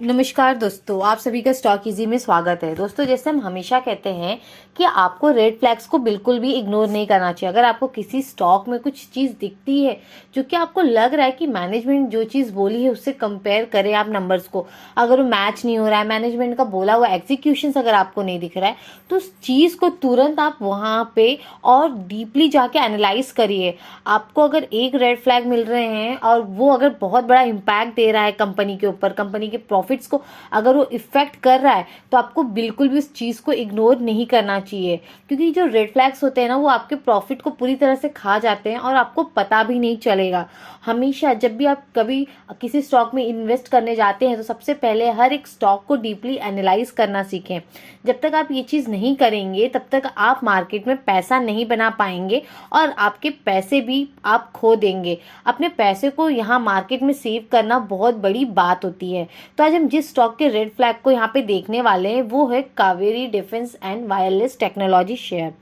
नमस्कार दोस्तों, आप सभी का स्टॉक इजी में स्वागत है। दोस्तों, जैसे हम हमेशा कहते हैं कि आपको रेड फ्लैग्स को बिल्कुल भी इग्नोर नहीं करना चाहिए। अगर आपको किसी स्टॉक में कुछ चीज़ दिखती है जो कि आपको लग रहा है कि मैनेजमेंट जो चीज़ बोली है उससे कंपेयर करें आप नंबर्स को, अगर वो मैच नहीं हो रहा है, मैनेजमेंट का बोला हुआ एग्जीक्यूशन अगर आपको नहीं दिख रहा है, तो उस चीज़ को तुरंत आप वहाँ पे और डीपली जाके एनालाइज करिए। आपको अगर एक रेड फ्लैग मिल रहे हैं और वो अगर बहुत बड़ा इम्पैक्ट दे रहा है कंपनी के ऊपर, कंपनी के प्रॉफिट्स को अगर वो इफेक्ट कर रहा है, तो आपको बिल्कुल भी उस चीज़ को इग्नोर नहीं करना चाहिए। क्योंकि जो रेड फ्लैग्स होते हैं ना, वो आपके प्रॉफिट को पूरी तरह से खा जाते हैं और आपको पता भी नहीं चलेगा। हमेशा जब भी आप कभी किसी स्टॉक में इन्वेस्ट करने जाते हैं तो सबसे पहले हर एक स्टॉक को डीपली एनालाइज करना सीखें। जब तक आप ये चीज़ नहीं करेंगे तब तक आप मार्केट में पैसा नहीं बना पाएंगे और आपके पैसे भी आप खो देंगे। अपने पैसे को यहाँ मार्केट में सेव करना बहुत बड़ी बात होती है। तो आज हम जिस स्टॉक के रेड फ्लैग को यहाँ पे देखने वाले हैं वो है Kaveri defence and wireless technology share.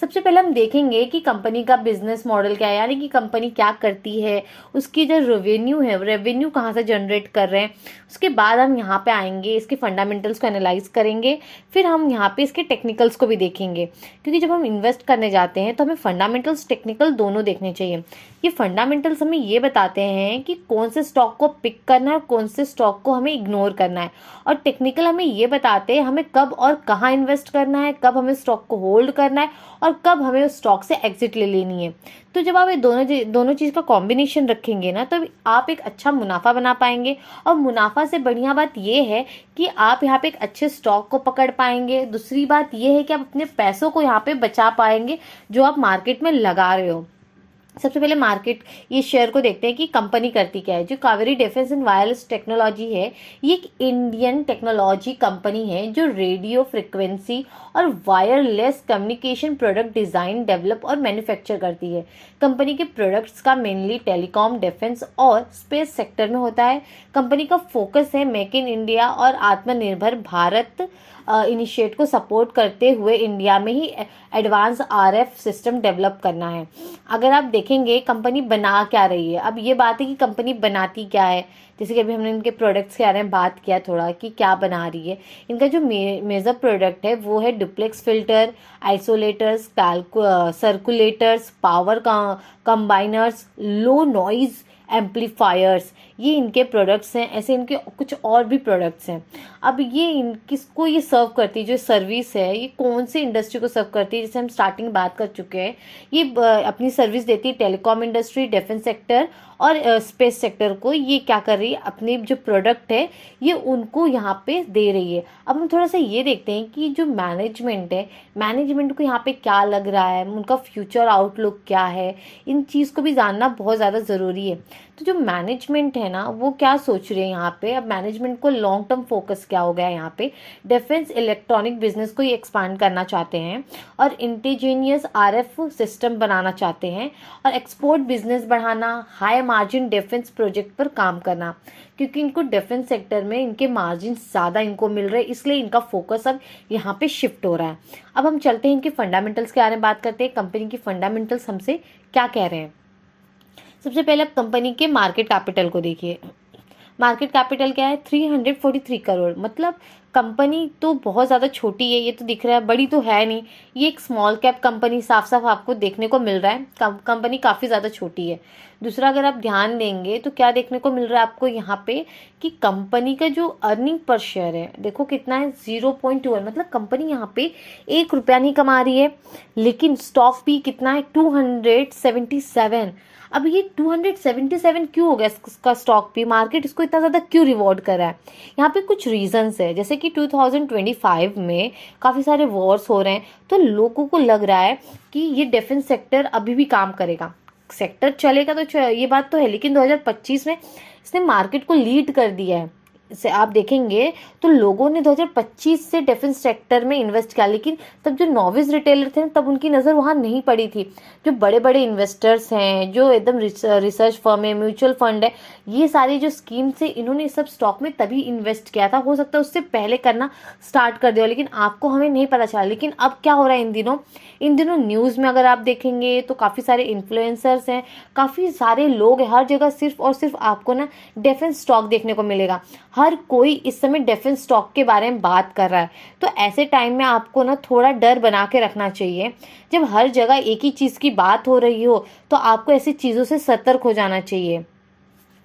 सबसे पहले हम देखेंगे कि कंपनी का बिजनेस मॉडल क्या है, यानी कि कंपनी क्या करती है, उसकी जो रेवेन्यू है रेवेन्यू कहाँ से जनरेट कर रहे हैं। उसके बाद हम यहाँ पे आएंगे, इसके फंडामेंटल्स को एनालाइज करेंगे, फिर हम यहाँ पे इसके टेक्निकल्स को भी देखेंगे। क्योंकि जब हम इन्वेस्ट करने जाते हैं तो हमें फंडामेंटल्स टेक्निकल दोनों देखने चाहिए। ये फंडामेंटल्स हमें ये बताते हैं कि कौन से स्टॉक को पिक करना है और कौन से स्टॉक को हमें इग्नोर करना है, और टेक्निकल हमें ये बताते हैं हमें कब और कहाँ इन्वेस्ट करना है, कब हमें स्टॉक को होल्ड करना है और कब हमें उस स्टॉक से एग्जिट ले लेनी है। तो जब आप ये दोनों चीज़ का कॉम्बिनेशन रखेंगे ना, तब आप एक अच्छा मुनाफा बना पाएंगे। और मुनाफा से बढ़िया बात ये है कि आप यहाँ पे एक अच्छे स्टॉक को पकड़ पाएंगे। दूसरी बात ये है कि आप अपने पैसों को यहाँ पे बचा पाएंगे जो आप मार्केट में लगा रहे हो। सबसे पहले मार्केट ये शेयर को देखते हैं कि कंपनी करती क्या है। जो Kaveri defence and wireless technology है, ये एक इंडियन टेक्नोलॉजी कंपनी है जो रेडियो फ्रिक्वेंसी और wireless communication product design, develop और मैन्युफैक्चर करती है। कंपनी के प्रोडक्ट्स का मेनली टेलीकॉम, डिफेंस और स्पेस सेक्टर में होता है। कंपनी का फोकस है मेक इन इंडिया और आत्मनिर्भर भारत इनिशिएट को सपोर्ट करते हुए इंडिया में ही एडवांस आरएफ सिस्टम डेवलप करना है। अगर आप देखेंगे कंपनी बना क्या रही है, अब ये बात है कि कंपनी बनाती क्या है। जैसे कि अभी हमने इनके प्रोडक्ट्स के बारे में बात किया थोड़ा कि क्या बना रही है। इनका जो मेजर प्रोडक्ट है वो है duplex filter, isolators, circulators, power combiners, low noise amplifiers, ये इनके प्रोडक्ट्स हैं। ऐसे इनके कुछ और भी प्रोडक्ट्स हैं। अब ये किसको ये सर्व करती है, जो सर्विस है ये कौन सी इंडस्ट्री को सर्व करती है। जैसे हम स्टार्टिंग बात कर चुके हैं, ये अपनी सर्विस देती है टेलीकॉम इंडस्ट्री, डिफेंस सेक्टर और स्पेस सेक्टर को। ये क्या कर रही है, अपने जो प्रोडक्ट है ये उनको यहाँ पे दे रही है। अब हम थोड़ा सा ये देखते हैं कि जो मैनेजमेंट है, मैनेजमेंट को यहाँ पे क्या लग रहा है, उनका फ्यूचर आउटलुक क्या है, इन चीज़ को भी जानना बहुत ज़्यादा ज़रूरी है। तो जो मैनेजमेंट है ना, वो क्या सोच रहे हैं यहाँ पे। अब मैनेजमेंट को लॉन्ग टर्म फोकस क्या हो गया यहाँ पे, डिफेंस इलेक्ट्रॉनिक बिजनेस को ये एक्सपांड करना चाहते हैं और इंडिजीनियस आरएफ सिस्टम बनाना चाहते हैं और एक्सपोर्ट बिजनेस बढ़ाना, हाई मार्जिन डिफेंस प्रोजेक्ट पर काम करना। क्योंकि इनको डिफेंस सेक्टर में इनके मार्जिन ज़्यादा इनको मिल रहे हैं, इसलिए इनका फोकस अब यहाँ पे शिफ्ट हो रहा है। अब हम चलते हैं इनके फंडामेंटल्स के बारे में बात करते हैं। कंपनी की फंडामेंटल्स हमसे क्या कह रहे हैं। सबसे पहले आप कंपनी के मार्केट कैपिटल को देखिए। मार्केट कैपिटल क्या है, 343 करोड़। मतलब कंपनी तो बहुत ज़्यादा छोटी है, ये तो दिख रहा है, बड़ी तो है नहीं। ये एक स्मॉल कैप कंपनी साफ साफ आपको देखने को मिल रहा है। कंपनी काफ़ी ज़्यादा छोटी है। दूसरा, अगर आप ध्यान देंगे तो क्या देखने को मिल रहा है आपको यहाँ पे कि कंपनी का जो अर्निंग पर शेयर है, देखो कितना है, 0.21। मतलब कंपनी यहाँ पे 1 रुपया नहीं कमा रही है, लेकिन स्टॉक भी कितना है, 277। अब ये 277 क्यों हो गया इसका स्टॉक भी, मार्केट इसको इतना ज़्यादा क्यों रिवॉर्ड कर रहा है। यहाँ पे कुछ रीजंस है। जैसे कि 2025 में काफ़ी सारे वॉर्स हो रहे हैं, तो लोगों को लग रहा है कि ये डिफेंस सेक्टर अभी भी काम करेगा, सेक्टर चलेगा। तो ये बात तो है, लेकिन 2025 में इसने मार्केट को लीड कर दिया है। से आप देखेंगे तो लोगों ने 2025 से डिफेंस सेक्टर में इन्वेस्ट किया, लेकिन तब जो नॉविस रिटेलर थे तब उनकी नज़र वहाँ नहीं पड़ी थी। जो बड़े बड़े इन्वेस्टर्स हैं, जो एकदम रिसर्च फर्म है, म्यूचुअल फंड है, ये सारी जो स्कीम से इन्होंने सब स्टॉक में तभी इन्वेस्ट किया था। हो सकता है उससे पहले करना स्टार्ट कर दिया, लेकिन आपको हमें नहीं पता चला। लेकिन अब क्या हो रहा है इन दिनों न्यूज़ में अगर आप देखेंगे तो काफ़ी सारे इन्फ्लुएंसर्स हैं, काफ़ी सारे लोग हैं, हर जगह सिर्फ और सिर्फ आपको ना डिफेंस स्टॉक देखने को मिलेगा। हर कोई इस समय डिफेंस स्टॉक के बारे में बात कर रहा है। तो ऐसे टाइम में आपको ना थोड़ा डर बना के रखना चाहिए। जब हर जगह एक ही चीज़ की बात हो रही हो तो आपको ऐसी चीज़ों से सतर्क हो जाना चाहिए।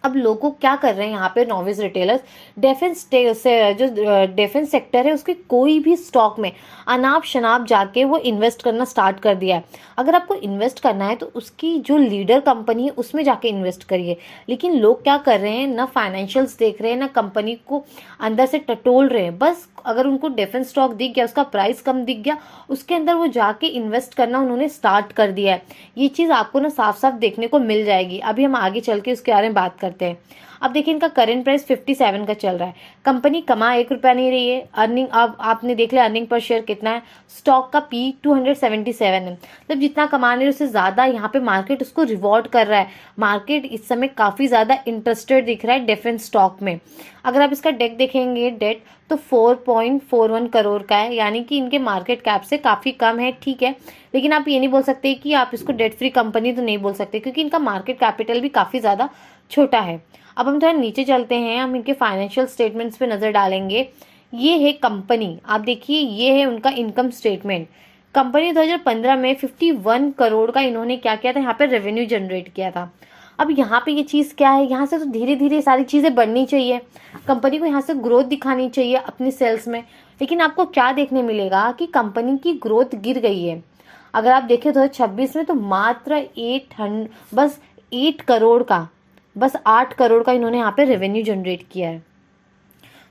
अब लोगों क्या कर रहे हैं यहाँ पे नॉविस रिटेलर्स, डिफेंस से जो डिफेंस सेक्टर है उसके कोई भी स्टॉक में अनाप शनाप जाके वो इन्वेस्ट करना स्टार्ट कर दिया है। अगर आपको इन्वेस्ट करना है तो उसकी जो लीडर कंपनी है उसमें जाके इन्वेस्ट करिए। लेकिन लोग क्या कर रहे हैं, ना फाइनेंशियल्स देख रहे हैं, ना कंपनी को अंदर से टटोल रहे हैं। बस अगर उनको डिफेंस स्टॉक दिख गया, उसका प्राइस कम दिख गया, उसके अंदर वो जाके इन्वेस्ट करना उन्होंने स्टार्ट कर दिया है। ये चीज़ आपको ना साफ साफ देखने को मिल जाएगी। अभी हम आगे चल के उसके बारे में बात करते हैं। अब देखिए इनका करंट प्राइस 57 का चल रहा है। कंपनी कमा 1 रुपया नहीं रही है। अर्निंग अब आपने देख लिया, अर्निंग पर शेयर कितना है। स्टॉक का पी 277 है। मतलब जितना कमा रहे उससे ज़्यादा यहाँ पे मार्केट उसको रिवॉर्ड कर रहा है। मार्केट इस समय काफ़ी ज़्यादा इंटरेस्टेड दिख रहा है डिफेंस स्टॉक में। अगर आप इसका डेट देखेंगे, डेट तो 4.41 करोड़ का है, यानी कि इनके मार्केट कैप से काफ़ी कम है। ठीक है, लेकिन आप ये नहीं बोल सकते कि आप इसको डेट फ्री कंपनी तो नहीं बोल सकते, क्योंकि इनका मार्केट कैपिटल भी काफ़ी ज़्यादा छोटा है। अब हम थोड़ा नीचे चलते हैं, हम इनके फाइनेंशियल स्टेटमेंट्स पे नज़र डालेंगे। ये है कंपनी, आप देखिए ये है उनका इनकम स्टेटमेंट। कंपनी 2015 में 51 करोड़ का इन्होंने क्या किया था, यहाँ पे रेवेन्यू जनरेट किया था। अब यहाँ पे ये चीज़ क्या है, यहाँ से तो धीरे धीरे सारी चीज़ें बढ़नी चाहिए, कंपनी को यहाँ से ग्रोथ दिखानी चाहिए अपनी सेल्स में। लेकिन आपको क्या देखने मिलेगा कि कंपनी की ग्रोथ गिर गई है। अगर आप देखें 2026 में तो मात्र 8 करोड़ का, बस 8 करोड़ का इन्होंने यहाँ पे रेवेन्यू जनरेट किया है।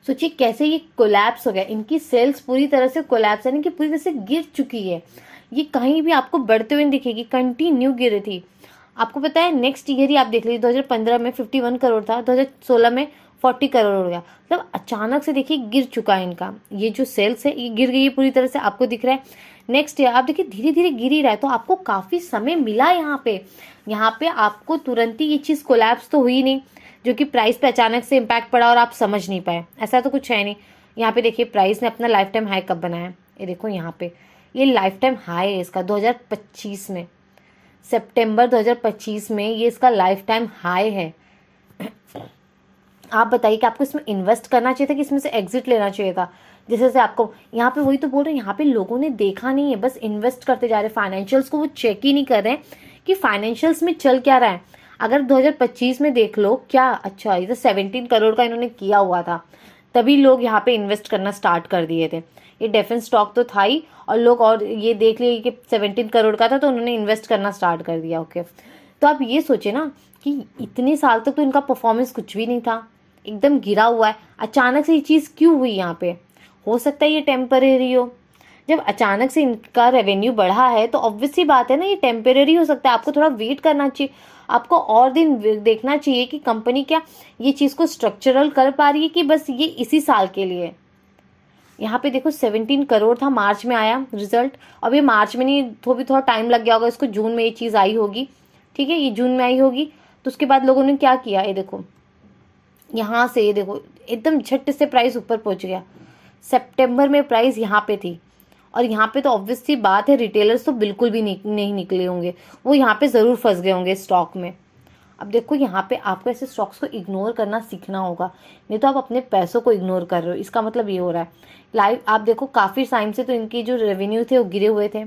सोचिए कैसे ये कोलैप्स हो गया, इनकी सेल्स पूरी तरह से कोलैप्स, यानी कि पूरी तरह से गिर चुकी है। ये कहीं भी आपको बढ़ते हुए नहीं दिखेगी, कंटिन्यू गिर रही थी। आपको पता है नेक्स्ट ईयर ही आप देख लीजिए, 2015 में 51 करोड़ था, 2016 में 40 करोड़ हो गया। मतलब अचानक से देखिए गिर चुका है इनका, ये जो सेल्स है ये गिर गई है पूरी तरह से, आपको दिख रहा है। नेक्स्ट ईयर आप देखिए धीरे धीरे गिर ही रहा है, तो आपको काफ़ी समय मिला यहाँ पे आपको तुरंत ही ये चीज़ कोलैप्स तो हुई नहीं, जो कि प्राइस पे अचानक से इम्पैक्ट पड़ा और आप समझ नहीं पाए, ऐसा तो कुछ है नहीं। यहाँ पे देखिए प्राइस ने अपना लाइफ टाइम हाई कब बनाया, ये देखो यहाँ पे, ये लाइफ टाइम हाई है इसका 2025 में, सितंबर 2025 में ये इसका लाइफ टाइम हाई है। आप बताइए कि आपको इसमें इन्वेस्ट करना चाहिए था कि इसमें से एग्जिट लेना चाहिए था। जैसे से आपको यहाँ पे वही तो बोल रहे हैं, यहाँ पे लोगों ने देखा नहीं है, बस इन्वेस्ट करते जा रहे हैं, फाइनेंशियल्स को वो चेक ही नहीं कर रहे हैं कि फाइनेंशियल्स में चल क्या रहा है। अगर 2025 में देख लो क्या, अच्छा ये तो 17 करोड़ का इन्होंने किया हुआ था, तभी लोग यहाँ पे इन्वेस्ट करना स्टार्ट कर दिए थे। ये डिफेंस स्टॉक तो था ही, और लोग और ये देख लिए कि 17 करोड़ का था तो उन्होंने इन्वेस्ट करना स्टार्ट कर दिया। ओके, तो आप ये सोचे ना कि इतने साल तक तो इनका परफॉर्मेंस कुछ भी नहीं था, एकदम गिरा हुआ है, अचानक से ये चीज़ क्यों हुई यहाँ पे। हो सकता है ये टेम्परेरी हो, जब अचानक से इनका रेवेन्यू बढ़ा है तो ऑब्वियस सी बात है ना, ये टेम्परेरी हो सकता है। आपको थोड़ा वेट करना चाहिए, आपको और दिन देखना चाहिए कि कंपनी क्या ये चीज़ को स्ट्रक्चरल कर पा रही है कि बस ये इसी साल के लिए। यहाँ पे देखो 17 करोड़ था, मार्च में आया रिजल्ट, अब ये मार्च में नहीं, तो भी थोड़ा टाइम लग गया होगा इसको, जून में ये चीज़ आई होगी। ठीक है, ये जून में आई होगी, तो उसके बाद लोगों ने क्या किया, ये देखो यहाँ से, ये देखो एकदम झट से प्राइस ऊपर पहुँच गया। सितंबर में प्राइस यहाँ पे थी, और यहाँ पे तो ऑब्वियस सी बात है रिटेलर्स तो बिल्कुल भी नहीं निकले होंगे, वो यहाँ पे ज़रूर फंस गए होंगे स्टॉक में। अब देखो यहाँ पे आपको ऐसे स्टॉक्स को इग्नोर करना सीखना होगा, नहीं तो आप अपने पैसों को इग्नोर कर रहे हो, इसका मतलब ये हो रहा है। लाइव आप देखो काफ़ी टाइम से तो इनकी जो रेवेन्यू थे वो गिरे हुए थे।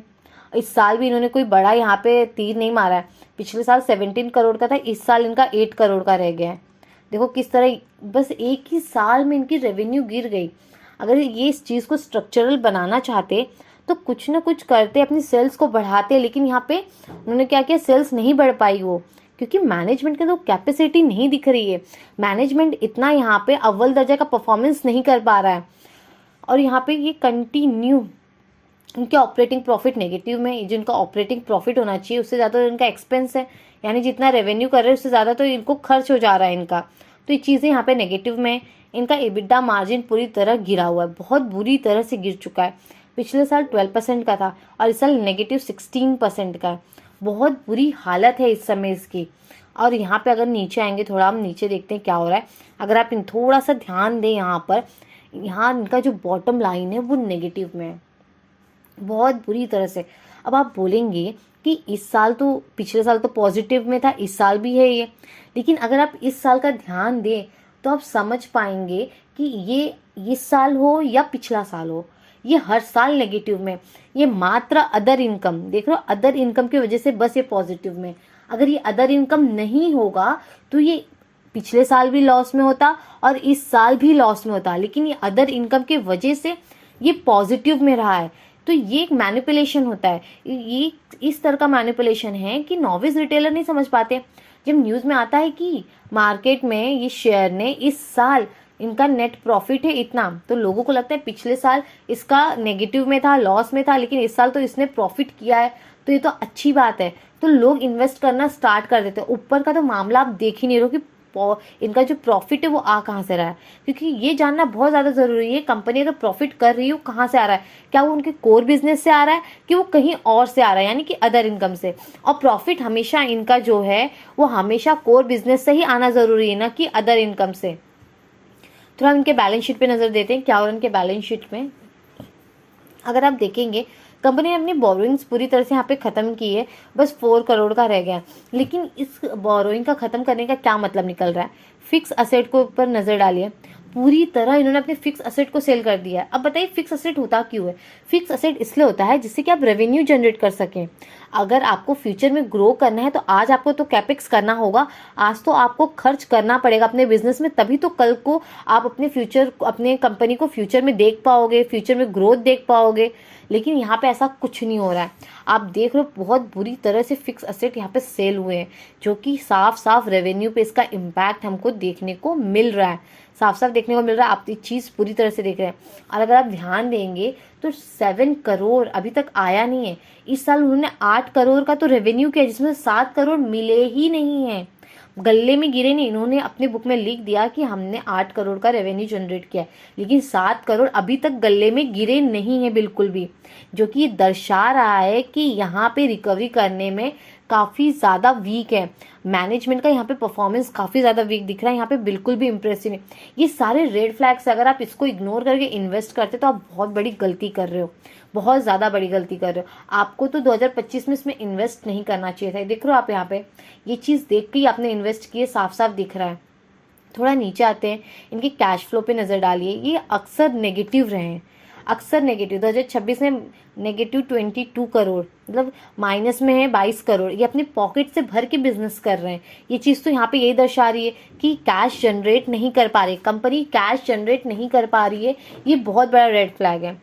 इस साल भी इन्होंने कोई बड़ा यहाँ पे तीर नहीं मारा है। पिछले साल 17 करोड़ का था, इस साल इनका 8 करोड़ का रह गया है। देखो किस तरह बस एक ही साल में इनकी रेवेन्यू गिर गई। अगर ये इस चीज़ को स्ट्रक्चरल बनाना चाहते तो कुछ ना कुछ करते, अपनी सेल्स को बढ़ाते, लेकिन यहाँ पे उन्होंने क्या किया, सेल्स नहीं बढ़ पाई वो, क्योंकि मैनेजमेंट के तो कैपेसिटी नहीं दिख रही है। मैनेजमेंट इतना यहाँ पे अव्वल दर्जा का परफॉर्मेंस नहीं कर पा रहा है, और यहाँ पे ये कंटिन्यू उनके ऑपरेटिंग प्रॉफिट नेगेटिव में, जिनका ऑपरेटिंग प्रॉफिट होना चाहिए उससे ज़्यादा इनका एक्सपेंस है, यानी जितना रेवेन्यू कर रहे हैं उससे ज़्यादा तो इनको खर्च हो जा रहा है इनका, तो ये चीज़ें यहाँ पे नेगेटिव में। इनका एबिटा मार्जिन पूरी तरह गिरा हुआ है, बहुत बुरी तरह से गिर चुका है। पिछले साल 12% का था और इस साल नेगेटिव 16% का है। बहुत बुरी हालत है इस समय इसकी। और यहाँ पे अगर नीचे आएंगे, थोड़ा हम नीचे देखते हैं क्या हो रहा है। अगर आप इन थोड़ा सा ध्यान दें यहाँ पर, यहाँ इनका जो बॉटम लाइन है वो नेगेटिव में है, बहुत बुरी तरह से। अब आप बोलेंगे कि इस साल तो, पिछले साल तो पॉजिटिव में था, इस साल भी है ये, लेकिन अगर आप इस साल का ध्यान दें तो आप समझ पाएंगे कि ये इस साल हो या पिछला साल हो, ये हर साल नेगेटिव में। ये मात्र अदर इनकम, देख रहे हो, अदर इनकम की वजह से बस ये पॉजिटिव में। अगर ये अदर इनकम नहीं होगा तो ये पिछले साल भी लॉस में होता और इस साल भी लॉस में होता, लेकिन ये अदर इनकम की वजह से ये पॉजिटिव में रहा है। तो ये एक मैनिपुलेशन होता है, ये इस तरह का मैनिपुलेशन है कि नॉविस रिटेलर नहीं समझ पाते। जब न्यूज़ में आता है कि मार्केट में ये शेयर ने इस साल इनका नेट प्रॉफिट है इतना, तो लोगों को लगता है पिछले साल इसका नेगेटिव में था, लॉस में था, लेकिन इस साल तो इसने प्रॉफिट किया है, तो ये तो अच्छी बात है। तो लोग इन्वेस्ट करना स्टार्ट कर देते हैं। ऊपर का तो मामला आप देख ही नहीं रहे हो कि इनका जो प्रॉफिट है वो आ कहाँ से रहा है, क्योंकि ये जानना बहुत ज़्यादा ज़रूरी है। कंपनी अगर प्रॉफिट कर रही है वो कहाँ से आ रहा है, क्या वो उनके कोर बिजनेस से आ रहा है कि वो कहीं और से आ रहा है, यानी कि अदर इनकम से। और प्रॉफिट हमेशा इनका जो है वो हमेशा कोर बिजनेस से ही आना ज़रूरी है, ना कि अदर इनकम से। थोड़ा इनके बैलेंस शीट पे नज़र देते हैं क्या हो रहा है इनके बैलेंस शीट में। अगर आप देखेंगे कंपनी ने अपनी बोरोइंग्स पूरी तरह से यहाँ पे ख़त्म की है, बस 4 करोड़ का रह गया। लेकिन इस बोरोइंग का ख़त्म करने का क्या मतलब निकल रहा है, फिक्स असेट को ऊपर नज़र डालिए, पूरी तरह इन्होंने अपने फिक्स असेट को सेल कर दिया है। अब बताइए फिक्स असेट होता क्यों है? फिक्स असेट इसलिए होता है जिससे कि आप रेवेन्यू जनरेट कर सकें। अगर आपको फ्यूचर में ग्रो करना है तो आज आपको तो कैपेक्स करना होगा, आज तो आपको खर्च करना पड़ेगा अपने बिजनेस में, तभी तो कल को आप अपने फ्यूचर, अपने कंपनी को फ्यूचर में देख पाओगे, फ्यूचर में ग्रोथ देख पाओगे। लेकिन यहाँ पे ऐसा कुछ नहीं हो रहा है। आप देख रहे हो बहुत बुरी तरह से फिक्स असेट यहाँ पे सेल हुए हैं, जो कि साफ साफ रेवेन्यू पे इसका इम्पैक्ट हमको देखने को मिल रहा है, साफ साफ देखने को मिल रहा है। आप ये चीज़ पूरी तरह से देख रहे हैं। और अगर आप ध्यान देंगे तो 7 करोड़ अभी तक आया नहीं है। इस साल उन्होंने 8 करोड़ का तो रेवेन्यू किया, जिसमें 7 करोड़ मिले ही नहीं है, गले में गिरे नहीं। इन्होंने अपने बुक में लिख दिया कि हमने 8 करोड़ का रेवेन्यू जनरेट किया है, लेकिन 7 करोड़ अभी तक गले में गिरे नहीं है बिल्कुल भी, जो कि दर्शा रहा है कि यहाँ पे रिकवरी करने में काफ़ी ज़्यादा वीक है। मैनेजमेंट का यहाँ पे परफॉर्मेंस काफ़ी ज़्यादा वीक दिख रहा है, यहाँ पे बिल्कुल भी इंप्रेसिव नहीं। ये सारे रेड फ्लैग्स, अगर आप इसको इग्नोर करके इन्वेस्ट करते तो आप बहुत बड़ी गलती कर रहे हो, बहुत ज़्यादा बड़ी गलती कर रहे हो। आपको तो 2025 में इसमें इन्वेस्ट नहीं करना चाहिए था। देख रहे हो आप यहाँ पे, ये चीज़ देख के ही आपने इन्वेस्ट किए, साफ साफ दिख रहा है। थोड़ा नीचे आते हैं, इनके कैश फ्लो पे नज़र डालिए। ये अक्सर नेगेटिव रहे हैं, अक्सर नेगेटिव। 2026 में नेगेटिव 22 करोड़, मतलब माइनस में है 22 करोड़। ये अपनी पॉकेट से भर के बिजनेस कर रहे हैं। ये चीज़ तो यहाँ पे यही दर्शा रही है कि कैश जनरेट नहीं कर पा रही कंपनी, कैश जनरेट नहीं कर पा रही है। ये बहुत बड़ा रेड फ्लैग है।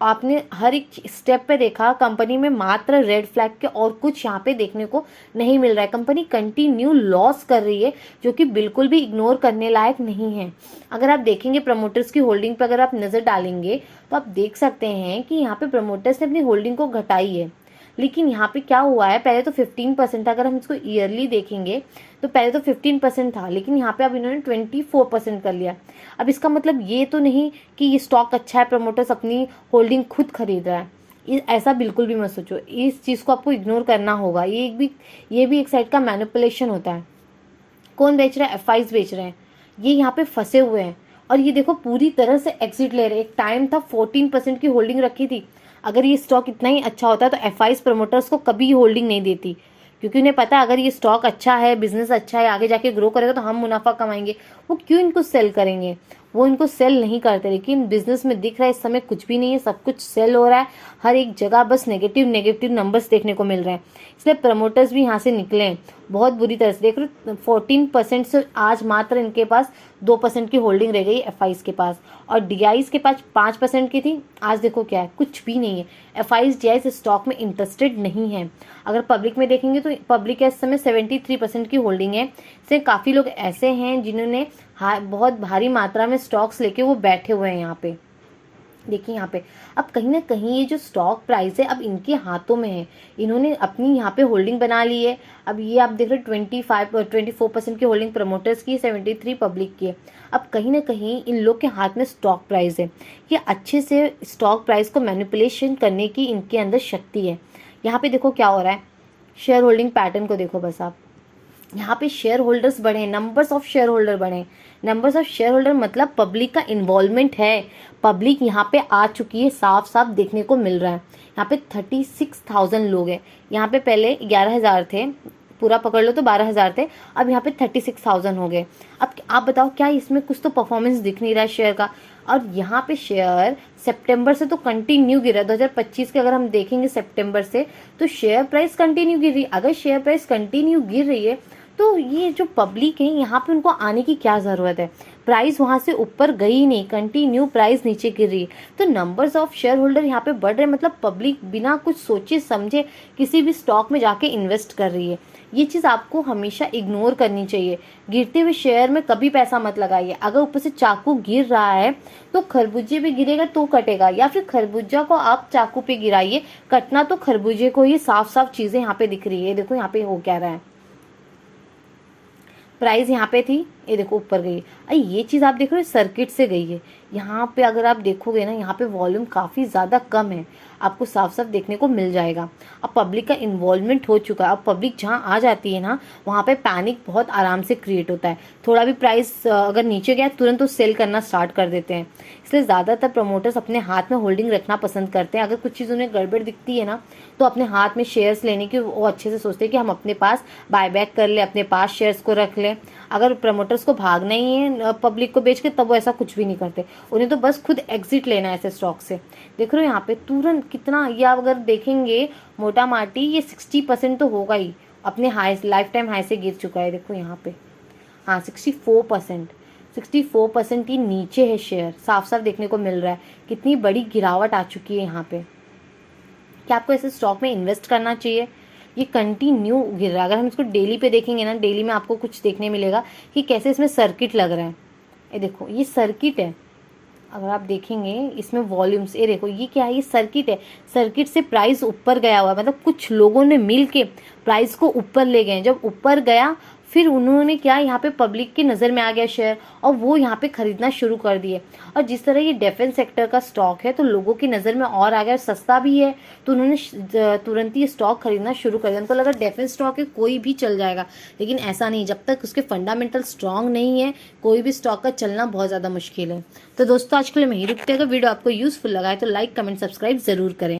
आपने हर एक स्टेप पे देखा कंपनी में मात्र रेड फ्लैग के और कुछ यहाँ पे देखने को नहीं मिल रहा है। कंपनी कंटिन्यू लॉस कर रही है, जो कि बिल्कुल भी इग्नोर करने लायक नहीं है। अगर आप देखेंगे प्रमोटर्स की होल्डिंग पर अगर आप नज़र डालेंगे तो आप देख सकते हैं कि यहाँ पे प्रमोटर्स ने अपनी होल्डिंग को घटाई है। लेकिन यहाँ पे क्या हुआ है, पहले तो 15% था। अगर हम इसको ईयरली देखेंगे तो पहले तो 15% था, लेकिन यहाँ पे अब इन्होंने 24% कर लिया। अब इसका मतलब ये तो नहीं कि ये स्टॉक अच्छा है, प्रमोटर्स अपनी होल्डिंग खुद खरीद रहा है, ऐसा बिल्कुल भी मत सोचो। इस चीज़ को आपको इग्नोर करना होगा। ये भी एक साइड का मैनिपुलेशन होता है। कौन बेच रहा है? एफआईज बेच रहे हैं, ये यहाँ पे फंसे हुए हैं। और ये देखो पूरी तरह से एग्जिट ले रहे हैं। एक टाइम था 14% की होल्डिंग रखी थी। अगर ये स्टॉक इतना ही अच्छा होता है तो एफआईज प्रमोटर्स को कभी होल्डिंग नहीं देती, क्योंकि उन्हें पता है अगर ये स्टॉक अच्छा है, बिजनेस अच्छा है, आगे जाके ग्रो करेगा तो हम मुनाफा कमाएंगे। वो क्यों इनको सेल करेंगे? वो इनको सेल नहीं करते। लेकिन बिजनेस में दिख रहा है इस समय कुछ भी नहीं है, सब कुछ सेल हो रहा है। हर एक जगह बस नेगेटिव नेगेटिव नंबर्स देखने को मिल रहे हैं। इसलिए प्रमोटर्स भी यहाँ से निकले हैं बहुत बुरी तरह से। देख रहे 14% से आज मात्र इनके पास 2% की होल्डिंग रह गई एफआईज के पास, और डीआईज के पास 5% की थी। आज देखो क्या है, कुछ भी नहीं है। एफआईज डीआईज स्टॉक में इंटरेस्टेड नहीं है। अगर पब्लिक में देखेंगे तो पब्लिक इस समय 73% की होल्डिंग है। इससे काफ़ी लोग ऐसे हैं जिन्होंने बहुत भारी मात्रा में स्टॉक्स लेके वो बैठे हुए हैं यहाँ पे। देखिए यहाँ पे अब कहीं ना कहीं ये जो स्टॉक प्राइस है अब इनके हाथों में है। इन्होंने अपनी यहाँ पे होल्डिंग बना ली है। अब ये आप देख रहे 24% की होल्डिंग प्रमोटर्स की, 73 पब्लिक की है। अब कहीं ना कहीं इन लोग के हाथ में स्टॉक प्राइस है। ये अच्छे से स्टॉक प्राइस को मैनिपुलेशन करने की इनके अंदर शक्ति है। यहाँ पे देखो क्या हो रहा है, शेयर होल्डिंग पैटर्न को देखो बस आप। यहाँ पे शेयर होल्डर्स बढ़े, नंबर्स ऑफ शेयर होल्डर बढ़े। नंबर्स ऑफ शेयर होल्डर मतलब पब्लिक का इन्वॉल्वमेंट है, पब्लिक यहाँ पे आ चुकी है, साफ साफ देखने को मिल रहा है। यहाँ पे 36,000 लोग हैं। यहाँ पे पहले 11,000 थे, पूरा पकड़ लो तो 12,000 थे, अब यहाँ पे 36,000 हो गए। अब आप बताओ क्या इसमें कुछ तो परफॉर्मेंस दिख नहीं रहा है शेयर का। और यहाँ पे शेयर सितंबर से तो कंटिन्यू गिरा है। 2025 के अगर हम देखेंगे सितंबर से, तो शेयर प्राइस कंटिन्यू गिर रही है। अगर शेयर प्राइस कंटिन्यू गिर रही है तो ये जो पब्लिक है यहाँ पे उनको आने की क्या ज़रूरत है। प्राइस वहाँ से ऊपर गई नहीं, कंटिन्यू प्राइस नीचे गिर रही है। तो नंबर्स ऑफ शेयर होल्डर यहाँ पे बढ़ रहे हैं, मतलब पब्लिक बिना कुछ सोचे समझे किसी भी स्टॉक में जाके इन्वेस्ट कर रही है। ये चीज़ आपको हमेशा इग्नोर करनी चाहिए। गिरते हुए शेयर में कभी पैसा मत लगाइए। अगर ऊपर से चाकू गिर रहा है तो खरबूजे पे गिरेगा तो कटेगा, या फिर खरबूजा को आप चाकू पे गिराइए, कटना तो खरबूजे को ही। साफ साफ चीज़ें यहाँ पे दिख रही है। देखो यहाँ पे हो क्या रहा है, प्राइस यहाँ पे थी, ये देखो ऊपर गई। अरे ये चीज़ आप देख रहे हो सर्किट से गई है। यहाँ पे अगर आप देखोगे ना, यहाँ पे वॉल्यूम काफ़ी ज़्यादा कम है, आपको साफ साफ देखने को मिल जाएगा। अब पब्लिक का इन्वॉल्वमेंट हो चुका है। अब पब्लिक जहाँ आ जाती है ना, वहाँ पे पैनिक बहुत आराम से क्रिएट होता है। थोड़ा भी प्राइस अगर नीचे गया तुरंत तो सेल करना स्टार्ट कर देते हैं। इसलिए ज़्यादातर प्रमोटर्स अपने हाथ में होल्डिंग रखना पसंद करते हैं। अगर कुछ चीज़ उन्हें गड़बड़ दिखती है ना, तो अपने हाथ में शेयर्स लेने की वो अच्छे से सोचते हैं कि हम अपने पास बायबैक कर ले, अपने पास शेयर्स को रख लें। अगर प्रमोटर्स को भागना ही है पब्लिक को बेच के, तब वो ऐसा कुछ भी नहीं करते। उन्हें तो बस खुद एग्जिट लेना है ऐसे स्टॉक से। देख रहे हो यहाँ पे तुरंत कितना, या अगर देखेंगे मोटा माटी ये 60% तो होगा ही, अपने हाई लाइफ टाइम हाई से गिर चुका है। देखो यहाँ पे हाँ 64% ही नीचे है शेयर, साफ साफ देखने को मिल रहा है। कितनी बड़ी गिरावट आ चुकी है यहाँ पे। क्या आपको ऐसे स्टॉक में इन्वेस्ट करना चाहिए? ये कंटिन्यू गिर रहा है। अगर हम इसको डेली पे देखेंगे ना, डेली में आपको कुछ देखने मिलेगा कि कैसे इसमें सर्किट लग रहा है। ये देखो ये सर्किट है। अगर आप देखेंगे इसमें वॉल्यूम्स, ये देखो ये क्या है, ये सर्किट है। सर्किट से प्राइस ऊपर गया हुआ है, मतलब कुछ लोगों ने मिल के प्राइस को ऊपर ले गए। जब ऊपर गया फिर उन्होंने क्या, यहाँ पे पब्लिक की नज़र में आ गया शेयर, और वो यहाँ पे खरीदना शुरू कर दिए। और जिस तरह ये डिफेंस सेक्टर का स्टॉक है तो लोगों की नज़र में और आ गया, सस्ता भी है, तो उन्होंने तुरंत ही स्टॉक खरीदना शुरू कर दिया। उनको लगा डिफेंस स्टॉक है कोई भी चल जाएगा, लेकिन ऐसा नहीं। जब तक उसके फंडामेंटल स्ट्रांग नहीं है, कोई भी स्टॉक का चलना बहुत ज़्यादा मुश्किल है। तो दोस्तों आज के लिए मैं ही रुकते हैं। अगर वीडियो आपको यूजफुल लगा है तो लाइक कमेंट सब्सक्राइब जरूर करें।